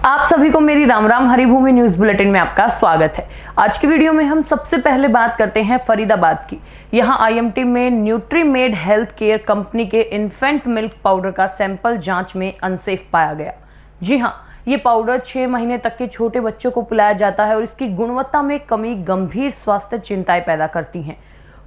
आप सभी को मेरी राम राम हरिभूमि न्यूज बुलेटिन में आपका स्वागत है। आज की वीडियो में हम सबसे पहले बात करते हैं फरीदाबाद की। यहां आईएमटी में न्यूट्रीमेड हेल्थ केयर कंपनी के इन्फेंट मिल्क पाउडर का सैंपल जांच में अनसेफ पाया गया। जी हां, ये पाउडर 6 महीने तक के छोटे बच्चों को पिलाया जाता है और इसकी गुणवत्ता में कमी गंभीर स्वास्थ्य चिंताएं पैदा करती है।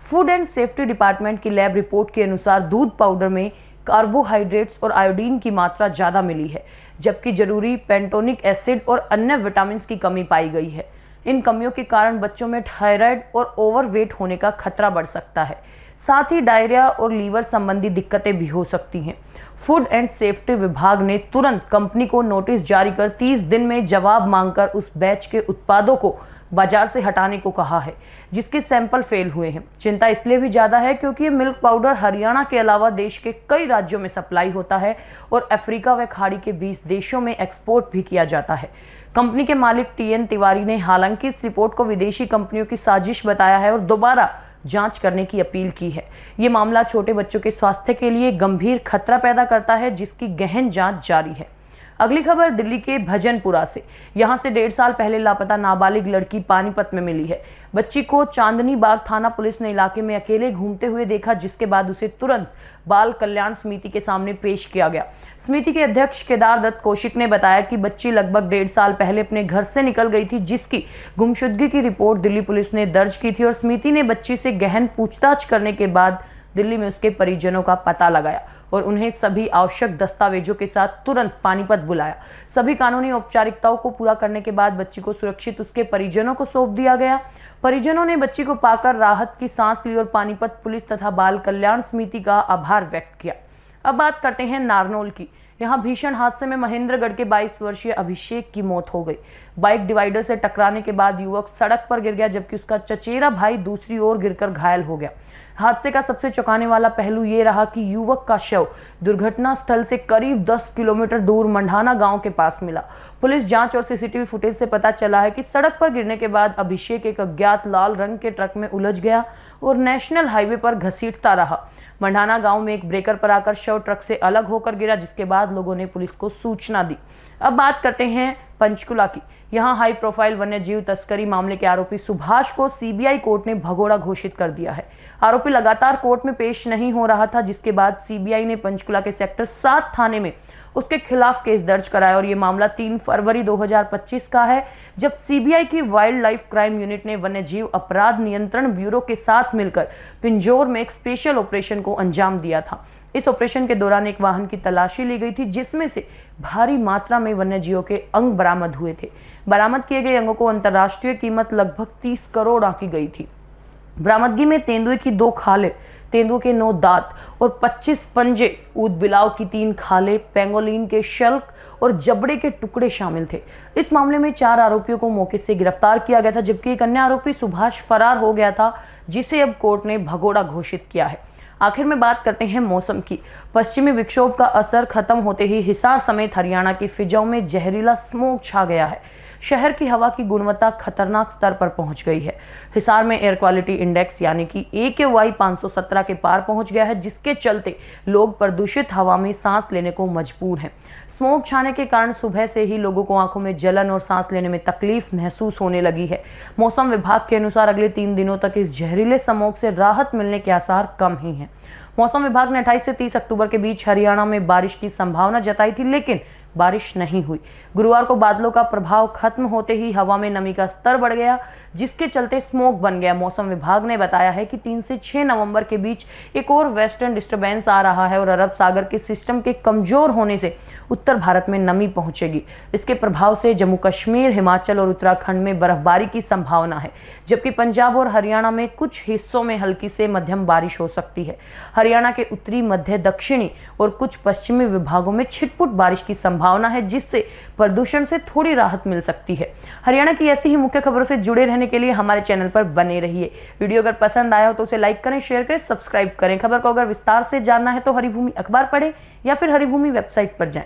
फूड एंड सेफ्टी डिपार्टमेंट की लैब रिपोर्ट के अनुसार दूध पाउडर में कार्बोहाइड्रेट्स और आयोडीन की मात्रा ज्यादा मिली है, जबकि जरूरी पेंटोनिक एसिड और अन्य विटामिन की कमी पाई गई है। इन कमियों के कारण बच्चों में थायराइड और ओवरवेट होने का खतरा बढ़ सकता है। साथ ही डायरिया और लीवर संबंधी दिक्कतें भी हो सकती हैं। फूड एंड सेफ्टी विभाग ने तुरंत कंपनी को नोटिस जारी कर 30 दिन में जवाब मांगकर उस बैच के उत्पादों को बाजार से हटाने को कहा है, जिसके सैंपल फेल हुए हैं। चिंता इसलिए भी ज्यादा है क्योंकि ये मिल्क पाउडर हरियाणा के अलावा देश के कई राज्यों में सप्लाई होता है और अफ्रीका व खाड़ी के 20 देशों में एक्सपोर्ट भी किया जाता है। कंपनी के मालिक TN तिवारी ने हालांकि इस रिपोर्ट को विदेशी कंपनियों की साजिश बताया है और दोबारा जांच करने की अपील की है। ये मामला छोटे बच्चों के स्वास्थ्य के लिए गंभीर खतरा पैदा करता है, जिसकी गहन जांच जारी है। अगली खबर दिल्ली के भजनपुरा से। यहां से 1.5 साल पहले लापता नाबालिग लड़की पानीपत में मिली है। बच्ची को चांदनी बाग थाना पुलिस ने इलाके में अकेले घूमते हुए देखा, जिसके बाद उसे तुरंत बाल कल्याण समिति के सामने पेश किया गया। समिति के अध्यक्ष केदार दत्त कौशिक ने बताया कि बच्ची लगभग 1.5 साल पहले अपने घर से निकल गई थी, जिसकी गुमशुदगी की रिपोर्ट दिल्ली पुलिस ने दर्ज की थी और समिति ने बच्ची से गहन पूछताछ करने के बाद दिल्ली में उसके परिजनों का पता लगाया और उन्हें सभी आवश्यक दस्तावेजों के साथ तुरंत पानीपत बुलाया। सभी कानूनी औपचारिकताओं को पूरा करने के बाद बच्ची को सुरक्षित उसके परिजनों को सौंप दिया गया। परिजनों ने बच्ची को पाकर राहत की सांस ली और पानीपत पुलिस तथा बाल कल्याण समिति का आभार व्यक्त किया। अब बात करते हैं नारनौल की। यहाँ भीषण हादसे में महेंद्रगढ़ के 22 वर्षीय अभिषेक की मौत हो गई। बाइक डिवाइडर से टकराने के बाद युवक सड़क पर गिर गया, जबकि उसका चचेरा भाई दूसरी ओर गिरकर घायल हो गया। हादसे का सबसे चौंकाने वाला पहलू ये रहा कि युवक का शव दुर्घटना स्थल से करीब 10 किलोमीटर दूर मंढाना गांव के पास मिला। पुलिस जांच और सीसीटीवी फुटेज से पता चला है कि सड़क पर गिरने के बाद अभिषेक एक अज्ञात लाल रंग के ट्रक में उलझ गया और नेशनल हाईवे पर घसीटता रहा। मंढाना गांव में एक ब्रेकर पर आकर शव ट्रक से अलग होकर गिरा, जिसके बाद लोगों ने पुलिस को सूचना दी। अब बात करते हैं पंचकुला की। यहाँ हाई प्रोफाइल वन्यजीव तस्करी मामले के आरोपी सुभाष को सीबीआई कोर्ट ने भगोड़ा घोषित कर दिया है। आरोपी लगातार कोर्ट में पेश नहीं हो रहा था, जिसके बाद सीबीआई ने पंचकुला के सेक्टर 7 थाने में उसके खिलाफ केस दर्ज कराया और ये मामला 3 फरवरी 2025 का है, जब सीबीआई की वाइल्ड लाइफ क्राइम यूनिट ने वन्यजीव अपराध नियंत्रण ब्यूरो के साथ मिलकर पिंजौर में एक स्पेशल ऑपरेशन को अंजाम दिया था। इस ऑपरेशन के दौरान एक वाहन की तलाशी ली गई थी, जिसमें से भारी मात्रा में वन्यजीवों के अंग बरामद हुए थे। बरामद किए गए अंगों को अंतर्राष्ट्रीय कीमत लगभग 30 करोड़ आंकी गई थी। बरामदगी में तेंदुए की 2 खालें, तेंदुए के 9 दांत और 25 पंजे, ऊद बिलाव की 3 खालें, पेंगोलिन के शल्क और जबड़े के टुकड़े शामिल थे। इस मामले में 4 आरोपियों को मौके से गिरफ्तार किया गया था, जबकि एक अन्य आरोपी सुभाष फरार हो गया था, जिसे अब कोर्ट ने भगोड़ा घोषित किया है। आखिर में बात करते हैं मौसम की। पश्चिमी विक्षोभ का असर खत्म होते ही हिसार समेत हरियाणा की फिजाओं में जहरीला स्मोक छा गया है। शहर की हवा की गुणवत्ता खतरनाक स्तर पर पहुंच गई है। हिसार में एयर क्वालिटी इंडेक्स यानी कि AQI 517 के पार पहुंच गया है, जिसके चलते लोग प्रदूषित हवा में सांस लेने को मजबूर हैं। स्मोक छाने के कारण सुबह से ही लोगों को आंखों में जलन और सांस लेने में तकलीफ महसूस होने लगी है। मौसम विभाग के अनुसार अगले 3 दिनों तक इस जहरीले स्मोक से राहत मिलने के आसार कम ही हैं। मौसम विभाग ने 28 से 30 अक्टूबर के बीच हरियाणा में बारिश की संभावना जताई थी, लेकिन बारिश नहीं हुई। गुरुवार को बादलों का प्रभाव खत्म होते ही हवा में नमी का स्तर बढ़ गया, जिसके चलते स्मोक बन गया। मौसम विभाग ने बताया है कि 3 से 6 नवंबर के बीच एक और वेस्टर्न डिस्टर्बेंस आ रहा है और अरब सागर के सिस्टम के कमजोर होने से उत्तर भारत में नमी पहुंचेगी। इसके प्रभाव से जम्मू कश्मीर, हिमाचल और उत्तराखंड में बर्फबारी की संभावना है, जबकि पंजाब और हरियाणा में कुछ हिस्सों में हल्की से मध्यम बारिश हो सकती है। हरियाणा के उत्तरी, मध्य, दक्षिणी और कुछ पश्चिमी विभागों में छिटपुट बारिश की संभावना है, जिससे प्रदूषण से थोड़ी राहत मिल सकती है। हरियाणा की ऐसी ही मुख्य खबरों से जुड़े रहने के लिए हमारे चैनल पर बने रहिए। वीडियो अगर पसंद आया हो तो उसे लाइक करें, शेयर करें, सब्सक्राइब करें। खबर को अगर विस्तार से जानना है तो हरिभूमि अखबार पढ़ें या फिर हरिभूमि वेबसाइट पर जाएं।